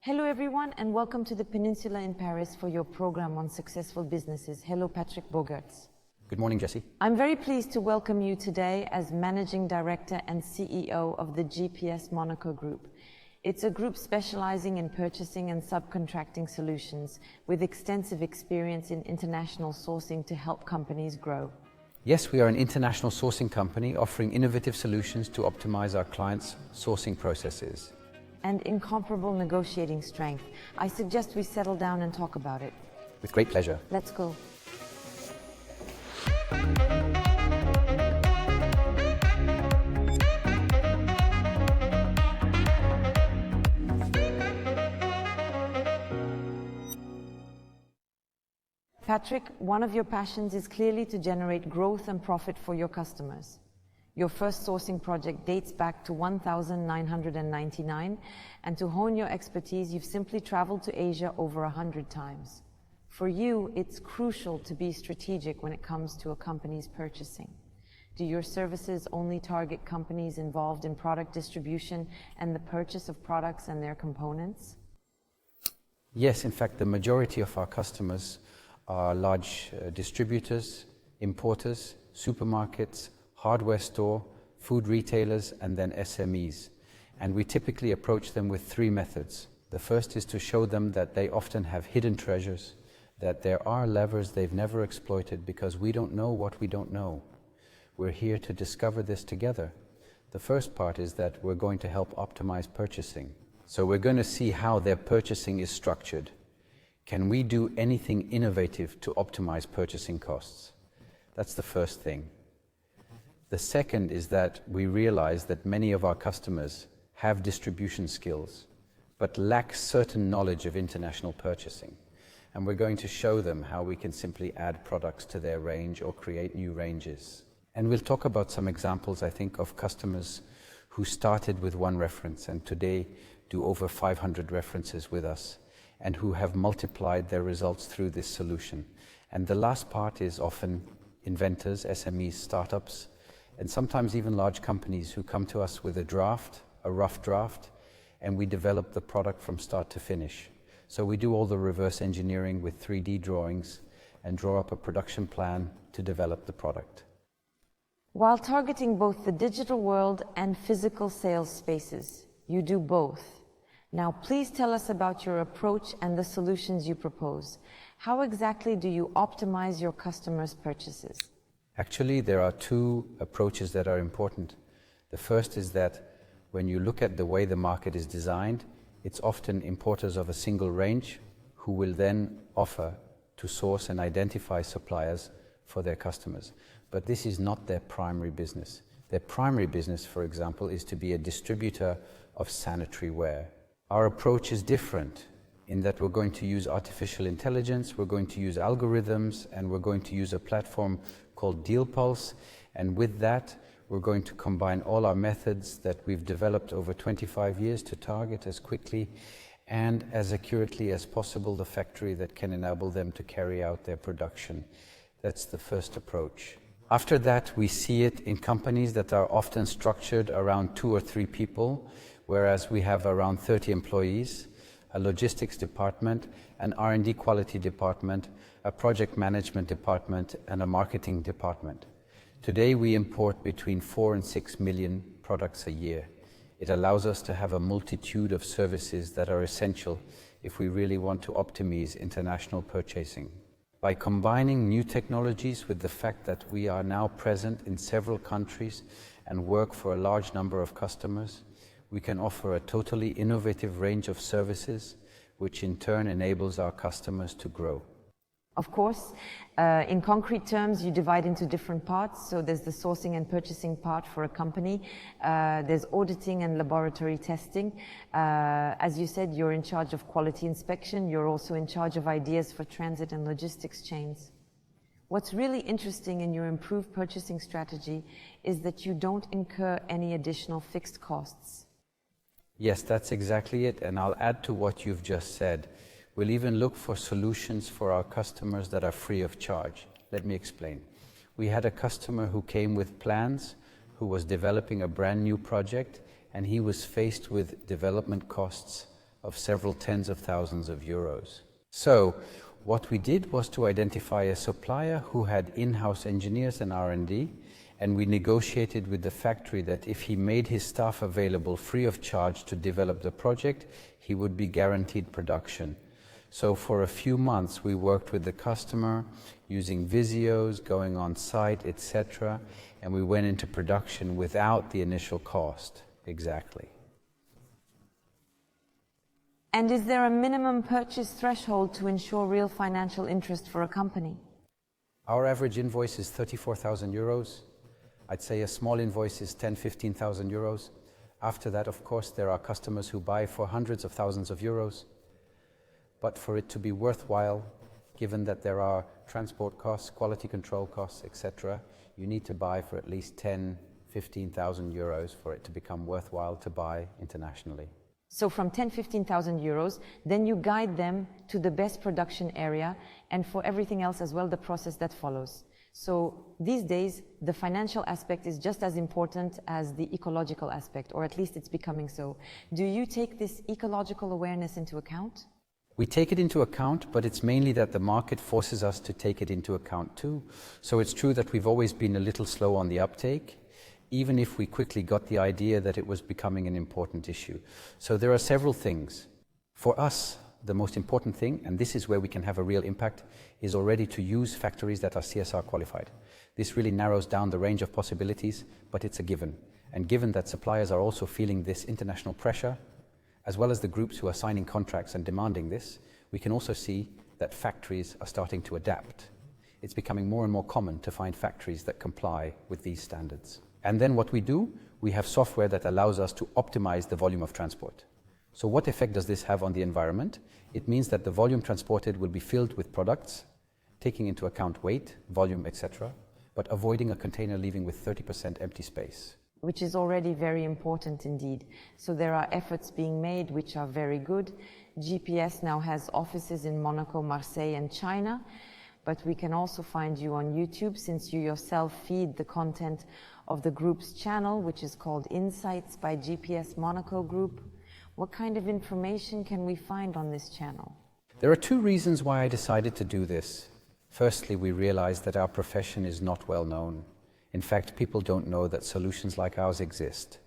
Hello everyone and welcome to the Peninsula in Paris for your program on successful businesses. Hello Patrick Bogaerts. Good morning, Jessie. I'm very pleased to welcome you today as Managing Director and CEO of the GPS Monaco Group. It's a group specializing in purchasing and subcontracting solutions with extensive experience in international sourcing to help companies grow. Yes, we are an international sourcing company offering innovative solutions to optimize our clients' sourcing processes. And incomparable negotiating strength. I suggest we settle down and talk about it. With great pleasure. Let's go. Patrick, one of your passions is clearly to generate growth and profit for your customers. Your first sourcing project dates back to 1999, and to hone your expertise, you've simply traveled to Asia over 100 times. For you, it's crucial to be strategic when it comes to a company's purchasing. Do your services only target companies involved in product distribution and the purchase of products and their components? Yes, in fact, the majority of our customers are large distributors, importers, supermarkets, hardware store, food retailers, and then SMEs. And we typically approach them with three methods. The first is to show them that they often have hidden treasures, that there are levers they've never exploited because we don't know what we don't know. We're here to discover this together. The first part is that we're going to help optimize purchasing. So we're going to see how their purchasing is structured. Can we do anything innovative to optimize purchasing costs? That's the first thing. The second is that we realize that many of our customers have distribution skills, but lack certain knowledge of international purchasing. And we're going to show them how we can simply add products to their range or create new ranges. And we'll talk about some examples, I think, of customers who started with one reference and today do over 500 references with us, and who have multiplied their results through this solution. And the last part is often inventors, SMEs, startups, and sometimes even large companies who come to us with a draft, a rough draft, and we develop the product from start to finish. So we do all the reverse engineering with 3D drawings and draw up a production plan to develop the product. While targeting both the digital world and physical sales spaces, you do both. Now, please tell us about your approach and the solutions you propose. How exactly do you optimize your customers' purchases? Actually, there are two approaches that are important. The first is that when you look at the way the market is designed, it's often importers of a single range who will then offer to source and identify suppliers for their customers. But this is not their primary business. Their primary business, for example, is to be a distributor of sanitary ware. Our approach is different in that we're going to use artificial intelligence, we're going to use algorithms, and we're going to use a platform called Deal Pulse. And with that, we're going to combine all our methods that we've developed over 25 years to target as quickly and as accurately as possible the factory that can enable them to carry out their production. That's the first approach. After that, we see it in companies that are often structured around 2 or 3 people, whereas we have around 30 employees, a logistics department, an R&D quality department, a project management department, and a marketing department. Today we import between 4 and 6 million products a year. It allows us to have a multitude of services that are essential if we really want to optimize international purchasing. By combining new technologies with the fact that we are now present in several countries and work for a large number of customers, we can offer a totally innovative range of services, which in turn enables our customers to grow. Of course, in concrete terms, you divide into different parts. So there's the sourcing and purchasing part for a company. There's auditing and laboratory testing. As you said, you're in charge of quality inspection. You're also in charge of ideas for transit and logistics chains. What's really interesting in your improved purchasing strategy is that you don't incur any additional fixed costs. Yes, that's exactly it. And I'll add to what you've just said. We'll even look for solutions for our customers that are free of charge. Let me explain. We had a customer who came with plans, who was developing a brand new project, and he was faced with development costs of several tens of thousands of euros. So what we did was to identify a supplier who had in-house engineers and R&D, and we negotiated with the factory that if he made his staff available free of charge to develop the project, he would be guaranteed production. So for a few months we worked with the customer using Visios, going on site, etc., and we went into production without the initial cost. Exactly. And is there a minimum purchase threshold to ensure real financial interest for a company? Our average invoice is 34,000 euros. I'd say a small invoice is 10,000–15,000 euros. After that, of course, there are customers who buy for hundreds of thousands of euros. But for it to be worthwhile, given that there are transport costs, quality control costs, etc., you need to buy for at least 10,000–15,000 euros for it to become worthwhile to buy internationally. So from 10,000–15,000 euros, then you guide them to the best production area, and for everything else as well, the process that follows. So these days, the financial aspect is just as important as the ecological aspect, or at least it's becoming so. Do you take this ecological awareness into account? We take it into account, but it's mainly that the market forces us to take it into account too. So it's true that we've always been a little slow on the uptake, even if we quickly got the idea that it was becoming an important issue. So there are several things. For us, the most important thing, and this is where we can have a real impact, is already to use factories that are CSR qualified. This really narrows down the range of possibilities, but it's a given. And given that suppliers are also feeling this international pressure, as well as the groups who are signing contracts and demanding this, we can also see that factories are starting to adapt. It's becoming more and more common to find factories that comply with these standards. And then what we do, we have software that allows us to optimize the volume of transport. So what effect does this have on the environment? It means that the volume transported will be filled with products, taking into account weight, volume, etc., but avoiding a container leaving with 30% empty space. Which is already very important indeed. So there are efforts being made which are very good. GPS now has offices in Monaco, Marseille and China, but we can also find you on YouTube, since you yourself feed the content of the group's channel, which is called Insights by GPS Monaco Group. What kind of information can we find on this channel? There are two reasons why I decided to do this. Firstly, we realized that our profession is not well known. In fact, people don't know that solutions like ours exist.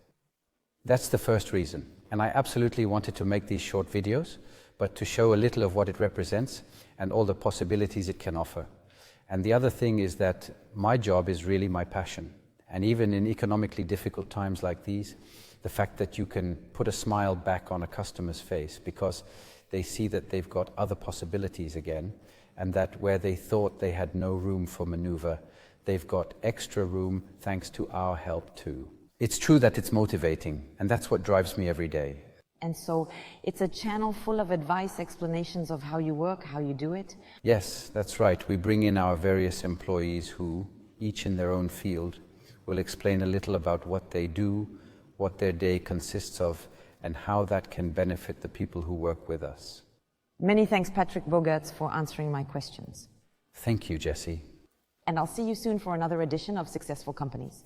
That's the first reason. And I absolutely wanted to make these short videos, but to show a little of what it represents and all the possibilities it can offer. And the other thing is that my job is really my passion. And even in economically difficult times like these, the fact that you can put a smile back on a customer's face because they see that they've got other possibilities again, and that where they thought they had no room for maneuver, they've got extra room thanks to our help too. It's true that it's motivating, and that's what drives me every day. And so it's a channel full of advice, explanations of how you work, how you do it? Yes, that's right. We bring in our various employees who, each in their own field, will explain a little about what they do, what their day consists of, and how that can benefit the people who work with us. Many thanks, Patrick Bogaerts, for answering my questions. Thank you, Jessie. And I'll see you soon for another edition of Successful Companies.